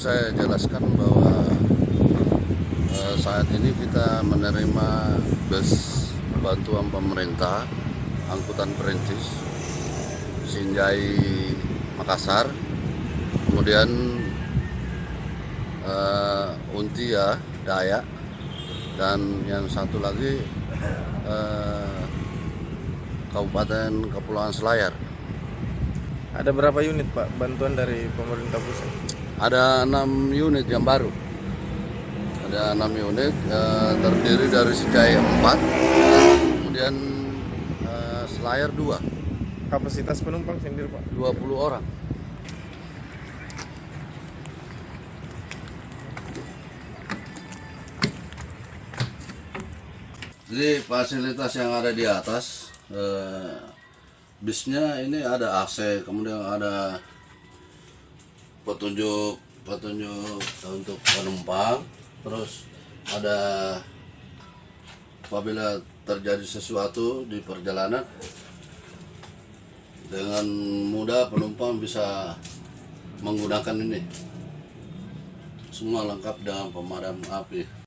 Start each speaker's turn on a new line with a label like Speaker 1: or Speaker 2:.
Speaker 1: saya jelaskan bahwa saat ini kita menerima bus bantuan pemerintah angkutan perintis Sinjai Makassar, kemudian Untia Dayak, dan yang satu lagi Kabupaten Kepulauan Selayar.
Speaker 2: Ada berapa unit Pak bantuan dari pemerintah pusat?
Speaker 1: Ada 6 unit yang baru. Ada 6 unit terdiri dari Sinjai 4, kemudian Selayar 2.
Speaker 2: Kapasitas penumpang sendiri Pak?
Speaker 1: 20 orang. Jadi fasilitas yang ada di atas, bisnya ini ada AC, kemudian ada petunjuk untuk penumpang, terus ada apabila terjadi sesuatu di perjalanan, dengan mudah penumpang bisa menggunakan ini. Semua lengkap dengan pemadam api.